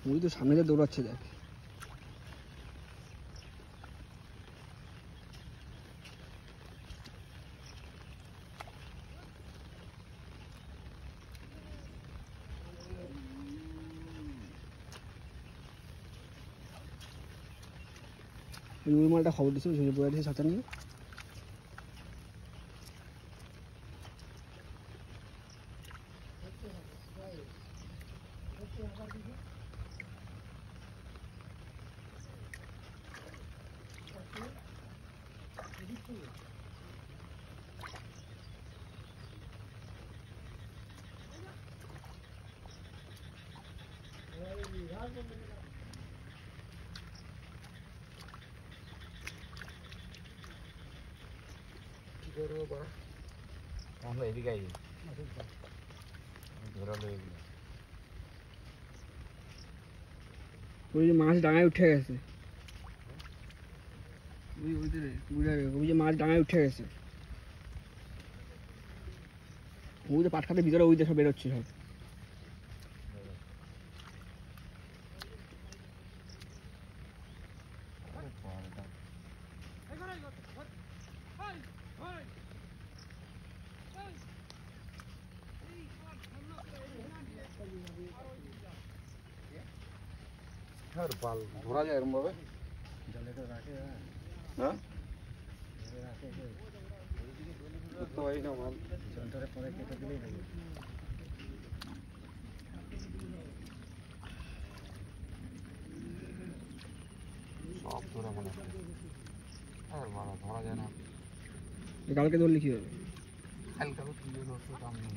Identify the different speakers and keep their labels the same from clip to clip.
Speaker 1: মুড়ি তো সামনে দিয়ে দৌড়াচ্ছে দেখ। রুই মালটা খবর দিচ্ছিল ঝুড়ি পড়ে দিয়েছে ছাতা নিয়ে। ওই যে মাছ ডাঙায় উঠে গেছে, ওই যে মাছ ডাঙায় উঠে গেছে। ওই যে পাট খাতের ভিতরে ওই যে সব বেরোচ্ছে সব।
Speaker 2: ধরা যায় এরকম ভাবে? হ্যাঁ বুঝতে পারি না মাল। সব ধরা মনে হয় ধরা যায় না।
Speaker 1: কালকে ধরলে কি হবে?
Speaker 2: কালকে তো তুলে ধরতে কাম নেই।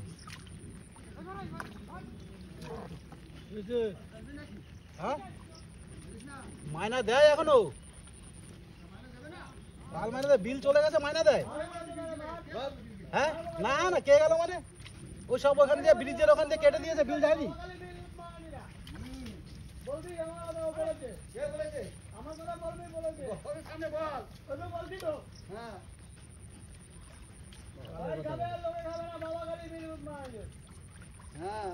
Speaker 3: হ্যাঁ মাইনা দেয় এখনো? কাল মাইনা দেয়, বিল চলে গেছে, মাইনা দেয়? হ্যাঁ না না, কে গেল মানে? ওই সব ওখান দিয়ে ব্রিজের ওখান দিয়ে কেটে দিয়েছে, বিল যায়নি।
Speaker 2: হ্যাঁ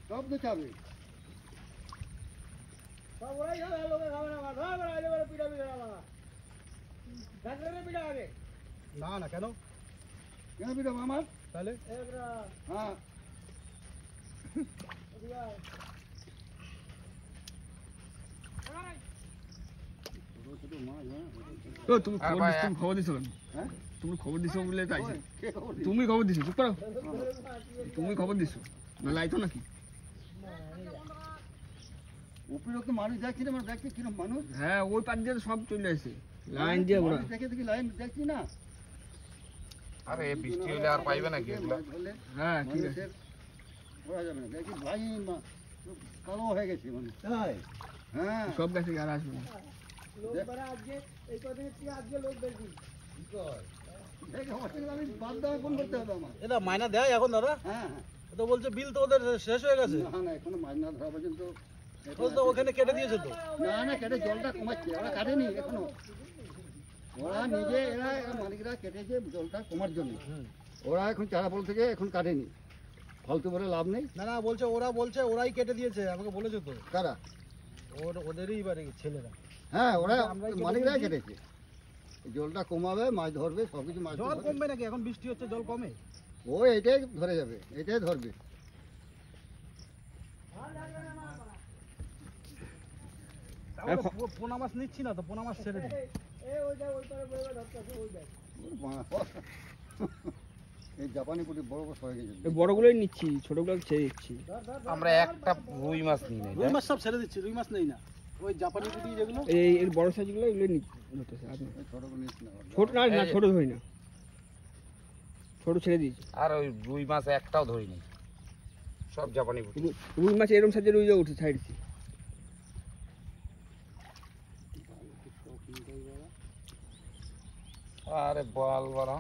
Speaker 2: সব তো চাবে।
Speaker 3: না না, কেন
Speaker 2: কেন পিটাবো আমার?
Speaker 3: তাহলে
Speaker 2: হ্যাঁ
Speaker 1: তুমি খবর দিছো কেন?
Speaker 2: হ্যাঁ
Speaker 1: তুমি খবর দিছো বলে তাই।
Speaker 2: কে খবর দিয়েছে?
Speaker 1: তুমি খবর দিছো, চুপ করো। তুমি খবর দিছো না লাইতো নাকি?
Speaker 2: উপরে মানুষ দেখছি না, মানে দেখছি কিরকম মানুষ।
Speaker 1: হ্যাঁ ওই পাশ দিয়ে সব চলে আসে লাইন দিয়ে ওরা।
Speaker 2: দেখে দেখি লাইন দেখছি না।
Speaker 4: আরে বৃষ্টি হলে আর পাইবে নাকি এগুলো?
Speaker 1: হ্যাঁ ঠিক আছে,
Speaker 2: ওরা যাবে না, দেখি ভাই কালো হয়ে গেছে মানে। হ্যাঁ
Speaker 1: সব গেছে আর আসবে না।
Speaker 2: আমি বাদ দেওয়া কোন করতে হবে আমার?
Speaker 3: এটা মাইনা দেয় এখন দাদা?
Speaker 2: হ্যাঁ হ্যাঁ
Speaker 3: তো বলছে বিল তো ওদের শেষ হয়ে গেছে।
Speaker 2: না না এখনো মাছ না ধরা পর্যন্ত।
Speaker 3: তো ওখানে কেটে দিয়েছে তো।
Speaker 2: না না কেটে জলটা কমাচ্ছে, ওরা কাটেনি এখনো। ওরা নিজে এরা মালিকরা কেটেছে জলটা কমার জন্য। ওরা এখন চারাপোল থেকে এখন কাটেনি, ফালতু বলে লাভ নেই।
Speaker 3: না না, বলছে ওরা বলছে ওরাই কেটে দিয়েছে, আমাকে বলেছে তো।
Speaker 2: কারা?
Speaker 3: ওদেরই বাড়ি ছেলেরা।
Speaker 2: হ্যাঁ ওরা মালিকরাই কেটেছে। জলটা কমাবে, মাছ ধরবে, সবকিছু মাছ
Speaker 3: জল কমবে নাকি? এখন বৃষ্টি হচ্ছে, জল কমে?
Speaker 2: ও এটাই ধরে যাবে, এটাই ধরবে।
Speaker 3: পোনা মাছ নিচ্ছি না তো, পোনা মাছ ছেড়ে দিই।
Speaker 2: এই জাপানি পুঁটি বড় বড় হয়ে গেছে।
Speaker 1: বড়গুলোই নিচ্ছি, ছোটগুলো ছেড়ে দিচ্ছি।
Speaker 4: আমরা একটা রুই মাছ নিই নাই।
Speaker 3: রুই মাছ সব ছেড়ে দিচ্ছি, রুই মাছ নেই না। ওই জাপানি পুঁটি যেগুলো,
Speaker 1: এই এর বড় সাইজগুলো এগুলো ধরতেছে।
Speaker 2: ছোটগুলো নিচ্ছি না।
Speaker 1: ছোট না না, ছোট ধরি না, ছোট ছেড়ে দিয়েছি।
Speaker 4: আর ওই রুই মাছ একটাও ধরিনি, সব জাপানি পুঁটি।
Speaker 1: রুই মাছ এরকম সাইজের রুই উঠে ছাড়ছি।
Speaker 4: আরে বল বড়